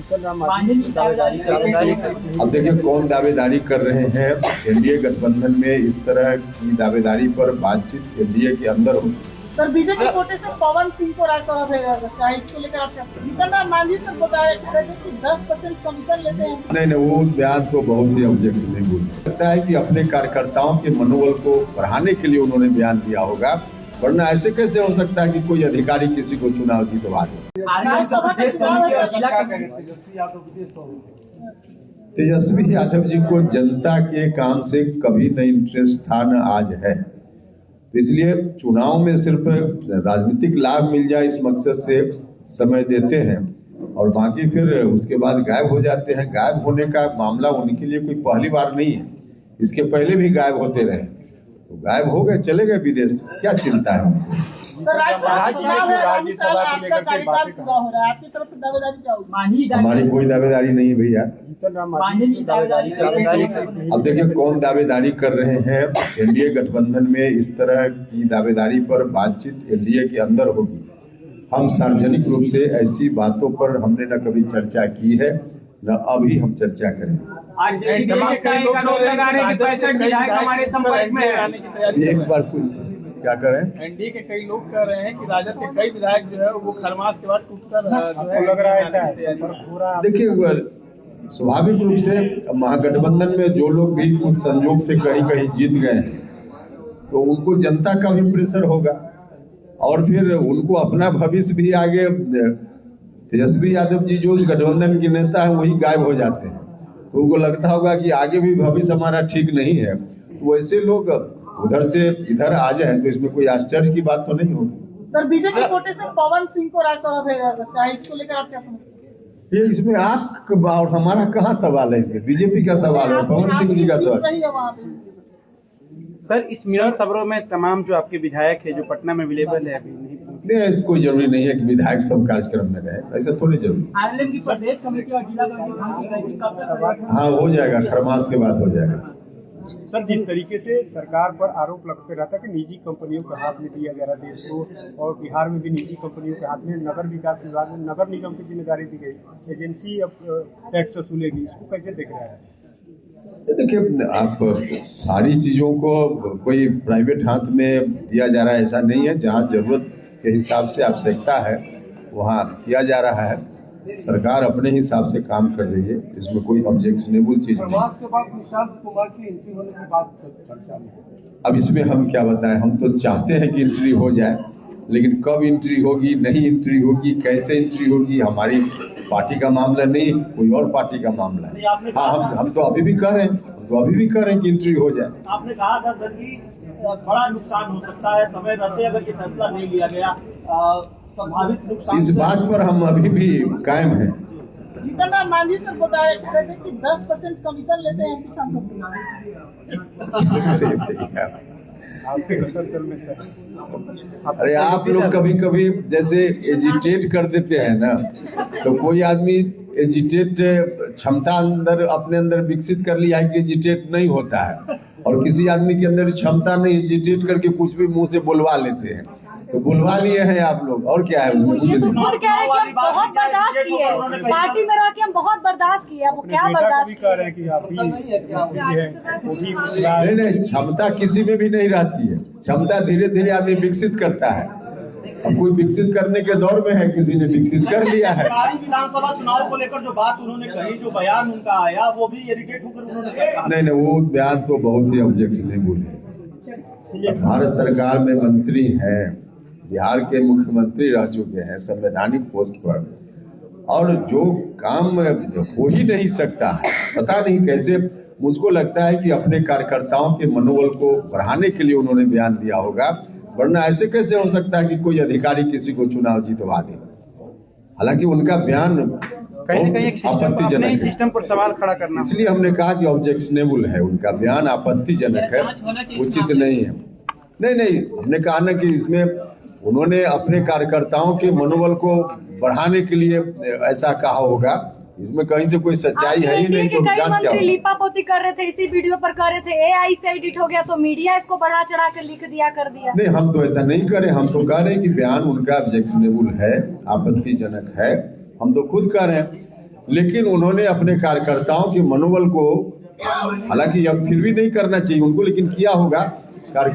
अब देखिए कौन दावेदारी कर रहे हैं। एनडीए गठबंधन में इस तरह की दावेदारी पर बातचीत एनडीए के अंदर होगी। सर बीजेपी कोटे से पवन सिंह को राज्यसभा भेजा जा सकता है, इसको लेकर आप क्या जीतन राम मांझी तक बताया कि 10% कमीशन लेते हैं। नहीं, वो बयान तो बहुत ही ऑब्जेक्शनेबल लगता है कि अपने कार्यकर्ताओं के मनोबल को बढ़ाने के लिए उन्होंने बयान दिया होगा, वरना ऐसे कैसे हो सकता है कि कोई अधिकारी किसी को चुनाव जीतवा दे। तेजस्वी यादव जी को जनता के काम से कभी नहीं इंटरेस्ट था, न आज है। तो इसलिए चुनाव में सिर्फ राजनीतिक लाभ मिल जाए इस मकसद से समय देते हैं और बाकी फिर उसके बाद गायब हो जाते हैं। गायब होने का मामला उनके लिए कोई पहली बार नहीं है, इसके पहले भी गायब होते रहे। तो गायब हो गए, चले गए विदेश, क्या चिंता है उनको। हमारी कोई दावेदारी नहीं है भैया। अब देखिए कौन दावेदारी कर रहे हैं। एनडीए गठबंधन में इस तरह की दावेदारी पर बातचीत एनडीए के अंदर होगी। हम सार्वजनिक रूप से ऐसी बातों पर हमने न कभी चर्चा की है, न अभी हम चर्चा करें। एक बार क्या करें, एनडीए के कई लोग कह रहे हैं कि राजद के कई विधायक जो है वो खरमास के बाद टूटकर लग रहा है। देखिए स्वाभाविक रूप से महागठबंधन में जो लोग भी कुछ संजोग से कहीं कहीं जीत गए हैं तो उनको जनता का भी प्रेशर होगा और फिर उनको अपना भविष्य भी आगे। तेजस्वी यादव जी जो उस गठबंधन के नेता है वही गायब हो जाते हैं, तो उनको लगता होगा कि आगे भी भविष्य हमारा ठीक नहीं है, तो वैसे लोग उधर से इधर आ जाए तो इसमें कोई आश्चर्य की बात तो नहीं होगी। सर बीजेपी कोटे से पवन सिंह को राज्यसभा भेजा जा सकता है, इसको लेकर आप क्या समझते हैं? ये इसमें आप और हमारा कहाँ सवाल है, इसमें बीजेपी का सवाल है, पवन सिंह जी का सवाल। सर इस मिलन समारोह में तमाम जो आपके विधायक है जो पटना में अवेलेबल है अभी नहीं, कोई जरूरी नहीं है कि विधायक सब कार्यक्रम में रहे, ऐसा थोड़ी जरूरी। आरएलएम की प्रदेश कमेटी और जिला कमेटी हाँ हो जाएगा, खरमास के बाद हो जाएगा। सर जिस तरीके से सरकार पर आरोप लगते रहता है कि निजी कंपनियों के हाथ में दिया जा रहा देश को, और बिहार में भी निजी कंपनियों के हाथ में नगर विकास विभाग में नगर निगम की जिम्मेदारी दी गई, एजेंसी अब टैक्स वसूलेगी, इसको कैसे देख रहा है? देखिए आप सारी चीजों को कोई प्राइवेट हाथ में दिया जा रहा है ऐसा नहीं है। जहाँ जरूरत के हिसाब से आवश्यकता है वहाँ किया जा रहा है। सरकार अपने हिसाब से काम कर रही है, इसमें कोई ऑब्जेक्शनेबल चीज नहीं। अब इसमें हम क्या बताएं, हम तो चाहते हैं कि एंट्री हो जाए, लेकिन कब एंट्री होगी, नहीं एंट्री होगी, कैसे एंट्री होगी, हमारी पार्टी का मामला नहीं, कोई और पार्टी का मामला है। हाँ हम तो अभी भी कर रहे हैं, कि एंट्री हो जाए। आपने कहा था सर कि बड़ा नुकसान हो सकता है समय रहते अगर ये फैसला नहीं लिया गया, संभावित नुकसान। इस बात पर हम अभी भी कायम हैं। जीतन राम मांझी तक बताया कि 10% कमीशन लेते हैं सांसद। अरे आप लोग कभी कभी जैसे एजिटेट कर देते हैं ना, तो कोई आदमी एजिटेट क्षमता अंदर अपने अंदर विकसित कर लिया है कि एजिटेट नहीं होता है, और किसी आदमी के अंदर क्षमता नहीं, एजिटेट करके कुछ भी मुंह से बुलवा लेते हैं, तो बुलवा लिए हैं आप लोग, और क्या है उसमें? ये तो खुद कह रहे हैं कि हम बहुत बर्दाश्त किए, पार्टी में रह के हम बहुत बर्दाश्त किए, वो क्या बर्दाश्त कर रहे हैं कि आप नहीं, क्षमता किसी में भी नहीं रहती है, क्षमता धीरे धीरे आदमी विकसित करता है। अब कोई विकसित करने के दौर में है, किसी ने विकसित कर लिया है। विधानसभा चुनाव को लेकर जो बात उन्होंने कही, जो बयान उनका आया, वो भी इरिटेट होकर उन्होंने कहा। नहीं, वो बयान तो बहुत ही ऑब्जेक्शनेबल है। भारत सरकार में मंत्री हैं, बिहार के मुख्यमंत्री रह चुके हैं संवैधानिक पोस्ट पर, और जो काम हो ही नहीं सकता है, पता नहीं कैसे। मुझको लगता है कि अपने कार्यकर्ताओं के मनोबल को बढ़ाने के लिए उन्होंने बयान दिया होगा, वरना ऐसे कैसे हो सकता है कि कोई अधिकारी किसी को चुनाव जीतवा दे। हालांकि उनका बयान आपत्तिजनक है, सिस्टम पर सवाल खड़ा करना, इसलिए हमने कहा कि ऑब्जेक्शनेबल है, उनका बयान आपत्तिजनक है, उचित नहीं है। नहीं, हमने कहा ना कि इसमें उन्होंने अपने कार्यकर्ताओं के मनोबल को बढ़ाने के लिए ऐसा कहा होगा, इसमें कहीं से कोई सच्चाई है ही नहीं। तो जान क्या लीपापोती कर रहे थे, इसी वीडियो पर कर रहे थे, एआई से एडिट हो गया तो मीडिया इसको बढ़ा चढ़ा कर लिख दिया, कर दिया। नहीं, हम तो ऐसा नहीं करें, हम तो कह रहे हैं कि बयान उनका ऑब्जेक्शनेबल है, आपत्तिजनक है, हम तो खुद कह रहे हैं। लेकिन उन्होंने अपने कार्यकर्ताओं के मनोबल को, हालांकि अब फिर भी नहीं करना चाहिए उनको, लेकिन किया होगा।